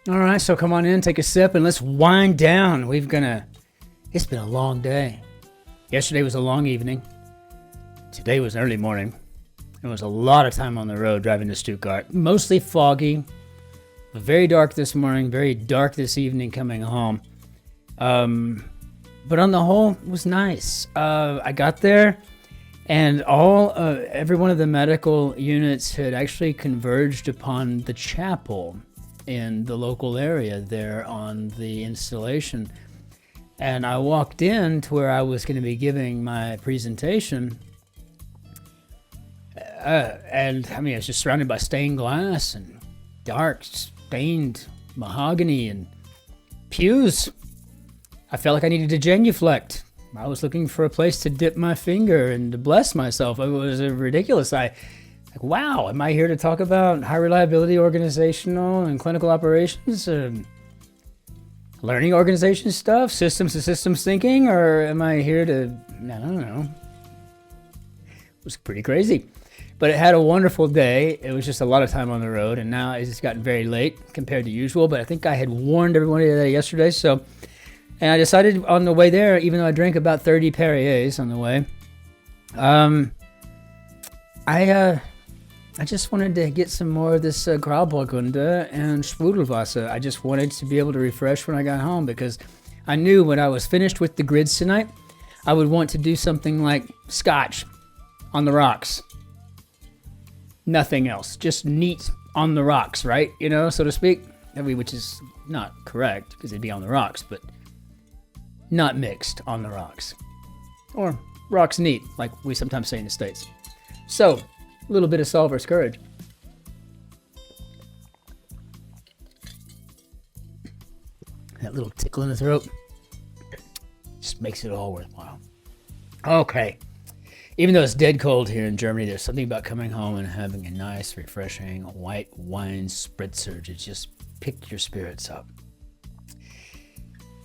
All right, so come on in, take a sip, and let's wind down. It's been a long day. Yesterday was a long evening. Today was early morning. It was a lot of time on the road driving to Stuttgart. Mostly foggy, but very dark this morning, very dark this evening coming home. But on the whole, it was nice. I got there, and every one of the medical units had actually converged upon the chapel in the local area there on the installation. And I walked in to where I was going to be giving my presentation. And I mean, it's just surrounded by stained glass and dark, stained mahogany and pews. I felt like I needed to genuflect. I was looking for a place to dip my finger and to bless myself. It was ridiculous. Wow, am I here to talk about high reliability organizational and clinical operations, learning organization stuff, systems to systems thinking, or am I here to, I don't know. It was pretty crazy, but it had a wonderful day. It was just a lot of time on the road, and now it's gotten very late compared to usual, but I think I had warned everybody of that yesterday, and I decided on the way there, even though I drank about 30 Perriers on the way, I just wanted to get some more of this Grauburgunder and Sprudelwasser. I just wanted to be able to refresh when I got home, because I knew when I was finished with the grids tonight, I would want to do something like scotch on the rocks. Nothing else, just neat on the rocks, right? You know, so to speak. I mean, which is not correct, because it'd be on the rocks, but not mixed on the rocks. Or rocks neat, like we sometimes say in the States. So, a little bit of Solver's courage. That little tickle in the throat just makes it all worthwhile. Okay. Even though it's dead cold here in Germany, there's something about coming home and having a nice, refreshing white wine spritzer to just pick your spirits up.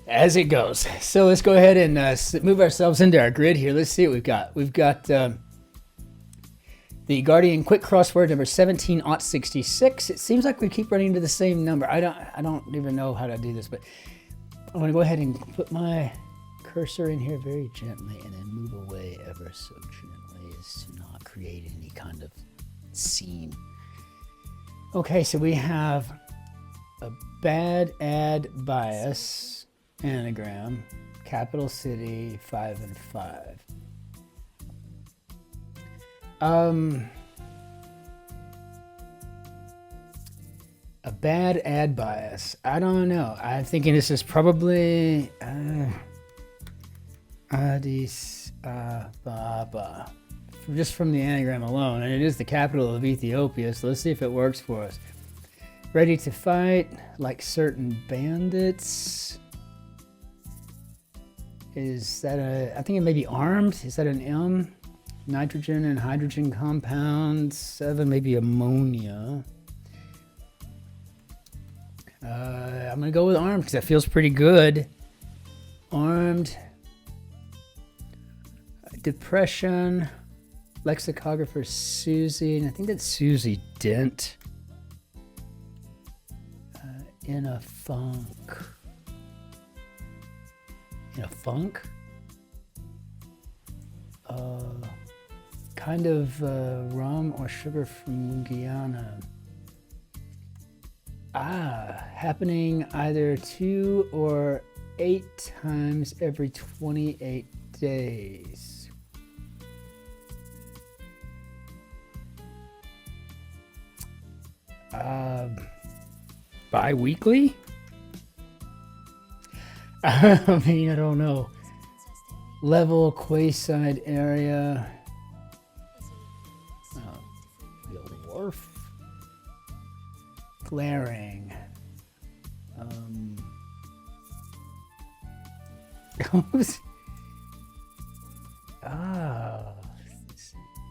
As it goes. So let's go ahead and move ourselves into our grid here. Let's see what we've got. We've got the Guardian Quick Crossword number 17-66. It seems like we keep running into the same number. I don't even know how to do this, but I'm going to go ahead and put my cursor in here very gently and then move away ever so gently as to not create any kind of scene. Okay, so we have a bad ad bias anagram, capital city, 5 and 5. A bad ad bias. I don't know. I'm thinking this is probably Addis Ababa, just from the anagram alone, and it is the capital of Ethiopia. So let's see if it works for us. Ready to fight like certain bandits. Is that I think it may be armed. Is that an M? Nitrogen and hydrogen compounds. 7, maybe ammonia. I'm going to go with armed because that feels pretty good. Armed. Depression. Lexicographer Susie. And I think that's Susie Dent. In a funk. In a funk? Kind of rum or sugar from Guyana. Happening either 2 or 8 times every 28 days. Bi-weekly? I mean, I don't know. Level, quayside area. Wharf. Glaring.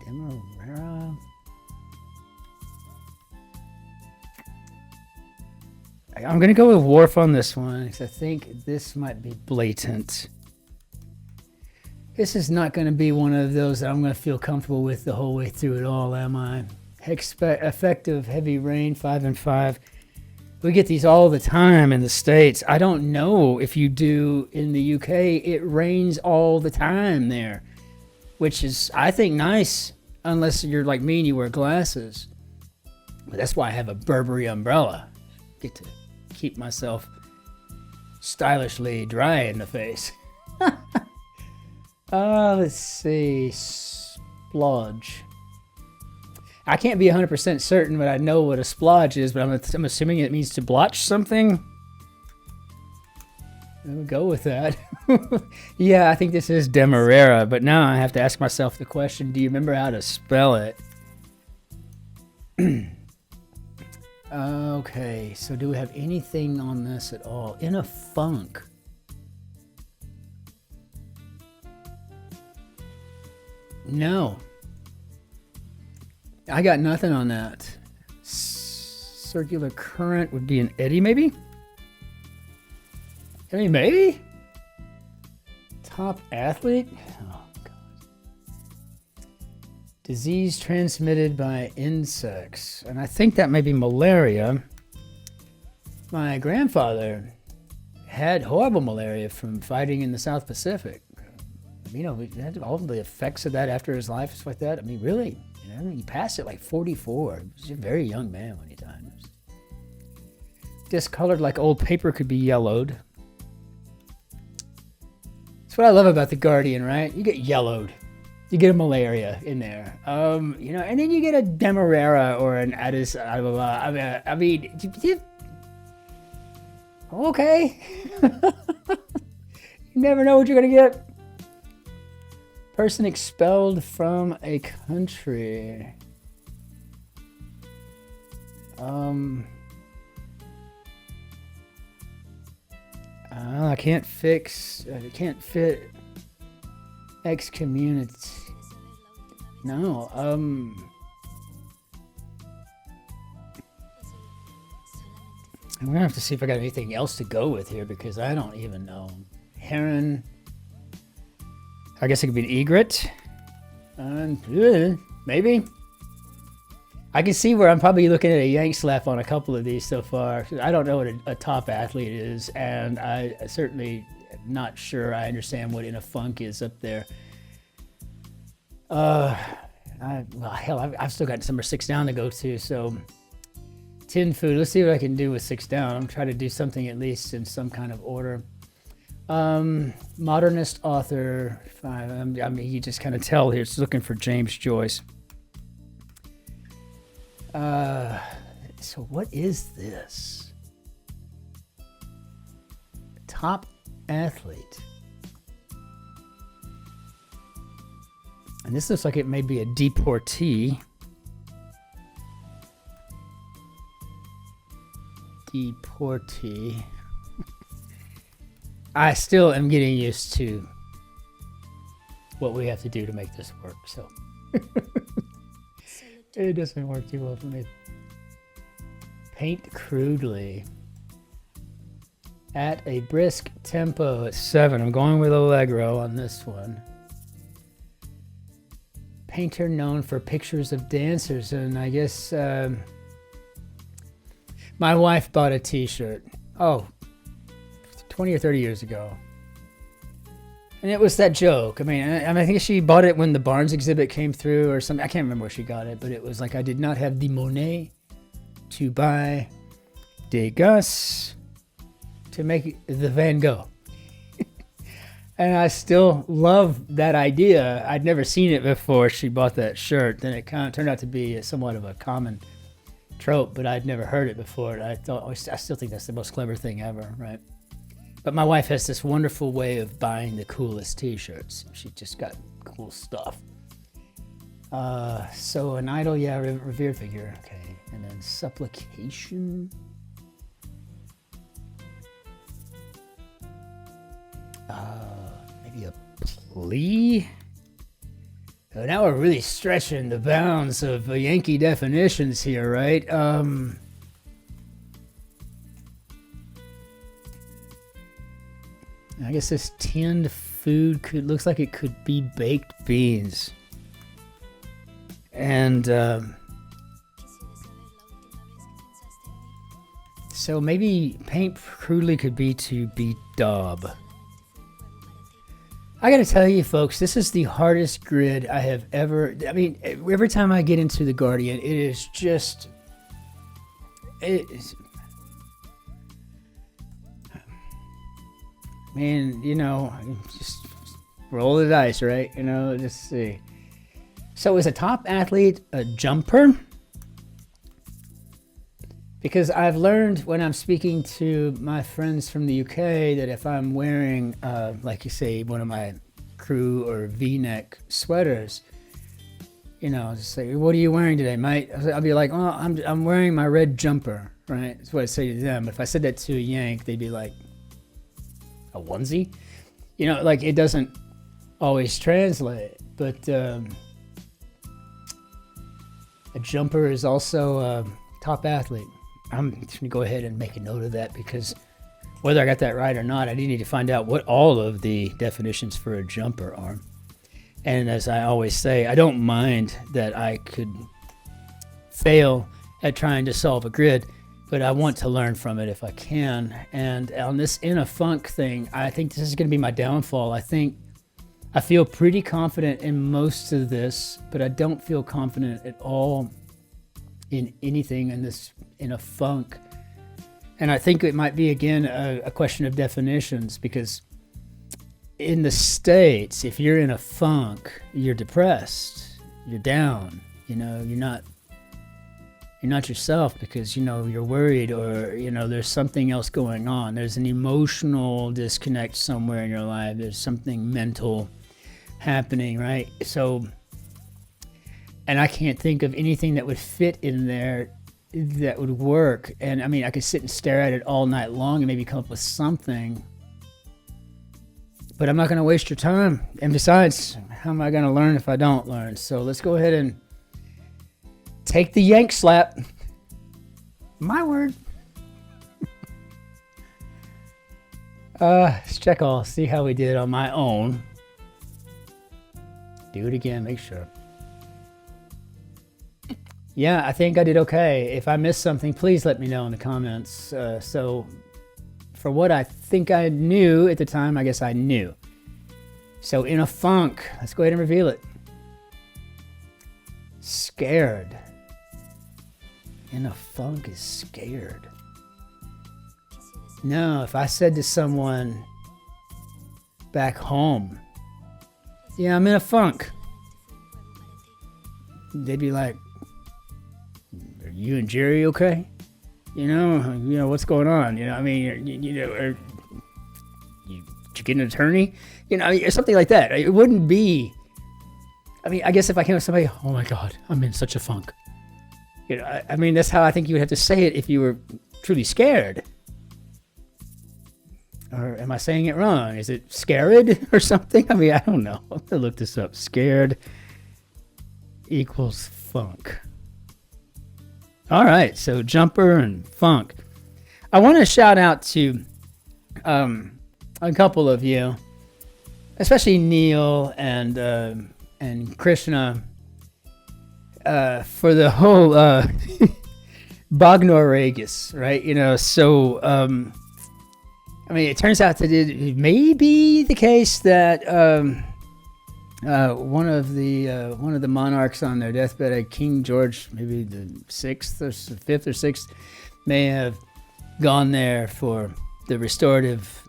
Demerara. I'm going to go with wharf on this one because I think this might be blatant. This is not going to be one of those that I'm going to feel comfortable with the whole way through it all, am I? effective heavy rain, 5 and 5. We get these all the time in the States. I don't know if you do in the UK. It rains all the time there, which is, I think, nice, unless you're like me and you wear glasses. But that's why I have a Burberry umbrella. Get to keep myself stylishly dry in the face. Let's see. Splodge. I can't be 100% certain, but I know what a splodge is, but I'm assuming it means to blotch something. We'll go with that. Yeah, I think this is Demerara, but now I have to ask myself the question, do you remember how to spell it? Okay, so do we have anything on this at all? In a funk. No. I got nothing on that. Circular current would be an eddy, maybe? I mean, maybe? Top athlete? Oh, God. Disease transmitted by insects. And I think that may be malaria. My grandfather had horrible malaria from fighting in the South Pacific. You know, we had all the effects of that after his life, stuff like that. I mean, really, you know, he passed at like 44. He was a very young man when he died. Discolored like old paper, could be yellowed. That's what I love about the Guardian, right? You get yellowed. You get a malaria in there. You know, and then you get a Demerara or an Addis Ababa. I mean, okay. You never know what you're going to get. Person expelled from a country. I can't fit excommunity. No, I'm gonna have to see if I got anything else to go with here because I don't even know. Heron. I guess it could be an egret. Maybe. I can see where I'm probably looking at a YANKSLAP on a couple of these so far. I don't know what a top athlete is, and I certainly am not sure I understand what in a funk is up there. Well, hell, I've still got number 6 down to go to, so tin food. Let's see what I can do with 6 down. I'm trying to do something at least in some kind of order. Modernist author 5. I mean, you just kind of tell here. It's looking for James Joyce. So what is this? Top athlete. And this looks like it may be a deportee. Deportee. I still am getting used to what we have to do to make this work, so. It doesn't work too well for me. Paint crudely. At a brisk tempo at 7. I'm going with Allegro on this one. Painter known for pictures of dancers, and I guess my wife bought a t-shirt. 20 or 30 years ago. And it was that joke. I mean, I think she bought it when the Barnes exhibit came through or something. I can't remember where she got it, but it was like, I did not have the money to buy Degas to make the Van Gogh. And I still love that idea. I'd never seen it before she bought that shirt. Then it kind of turned out to be somewhat of a common trope, but I'd never heard it before. And I still think that's the most clever thing ever, right? But my wife has this wonderful way of buying the coolest t-shirts. She just got cool stuff. So an idol, yeah, revered figure. Okay, and then supplication. Maybe a plea. So now we're really stretching the bounds of Yankee definitions here, right? I guess this tinned food looks like it could be baked beans. And So maybe paint crudely could be to be daub. I gotta tell you folks, this is the hardest grid I have ever, I mean, every time I get into the Guardian, it is just, man, you know, just roll the dice, right? You know, just see. So is a top athlete a jumper? Because I've learned when I'm speaking to my friends from the UK that if I'm wearing, like you say, one of my crew or V-neck sweaters, you know, just say, what are you wearing today, mate? I'll be like, oh, I'm wearing my red jumper, right? That's what I say to them. But if I said that to a Yank, they'd be like, a onesie? You know, like it doesn't always translate. But a jumper is also a top athlete. I'm just gonna go ahead and make a note of that because whether I got that right or not, I do need to find out what all of the definitions for a jumper are. And as I always say, I don't mind that I could fail at trying to solve a grid, but I want to learn from it if I can. And on this in a funk thing, I think this is gonna be my downfall. I feel pretty confident in most of this, but I don't feel confident at all in anything in this in a funk. And I think it might be again a question of definitions, because in the States, if you're in a funk, you're depressed, you're down, you know, you're not yourself because, you know, you're worried or, you know, there's something else going on. There's an emotional disconnect somewhere in your life. There's something mental happening, right? So, and I can't think of anything that would fit in there that would work. And I mean, I could sit and stare at it all night long and maybe come up with something, but I'm not going to waste your time. And besides, how am I going to learn if I don't learn? So let's go ahead and take the YANKSLAP. My word. Let's check all, see how we did on my own. Do it again, make sure. Yeah, I think I did okay. If I missed something, please let me know in the comments. So for what I think I knew at the time, I guess I knew. So in a funk, let's go ahead and reveal it. Scared. In a funk is scared. No, if I said to someone back home, yeah, I'm in a funk, they'd be like, are you and Jerry okay? You know, what's going on? You know, I mean, you know, did you get an attorney? You know, or something like that. It wouldn't be, I mean, I guess if I came with somebody, oh my God, I'm in such a funk. You know, I mean, that's how I think you would have to say it if you were truly scared. Or am I saying it wrong? Is it scared or something? I mean, I don't know. I'll have to look this up. Scared equals funk. All right, so jumper and funk. I want to shout out to a couple of you, especially Neil and Krishna, for the whole Bognoragus, right? You know, so I mean, it turns out that it may be the case that one of the monarchs on their deathbed, King George, maybe the fifth or sixth, may have gone there for the restorative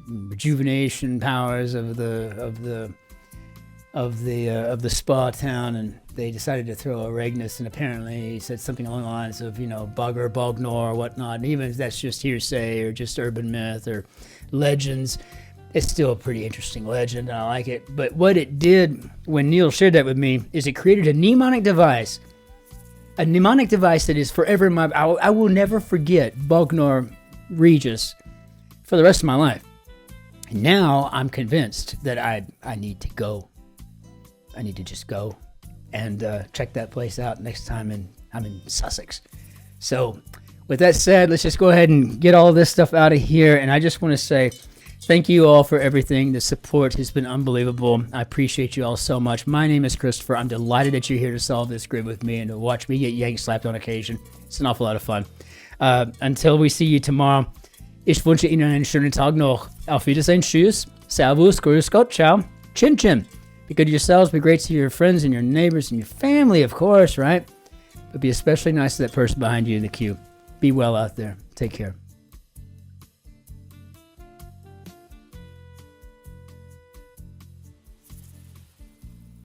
rejuvenation powers of the spa town, and they decided to throw a Regnus, and apparently he said something along the lines of, you know, Bugger, Bognor, or whatnot. And even if that's just hearsay or just urban myth or legends, it's still a pretty interesting legend, and I like it. But what it did when Neil shared that with me is it created a mnemonic device. A mnemonic device that is forever in my... I will never forget Bognor Regis for the rest of my life. And now I'm convinced that I need to go. I need to just go and check that place out next time I'm in Sussex. So with that said, let's just go ahead and get all this stuff out of here. And I just want to say thank you all for everything. The support has been unbelievable. I appreciate you all so much. My name is Christopher. I'm delighted that you're here to solve this grid with me and to watch me get yank slapped on occasion. It's an awful lot of fun. Until we see you tomorrow, ich wünsche Ihnen einen schönen Tag noch. Auf Wiedersehen, tschüss, servus, grüß Gott, ciao, Cin-Cin. Be good to yourselves, be great to your friends and your neighbors and your family, of course, right? But be especially nice to that person behind you in the queue. Be well out there. Take care.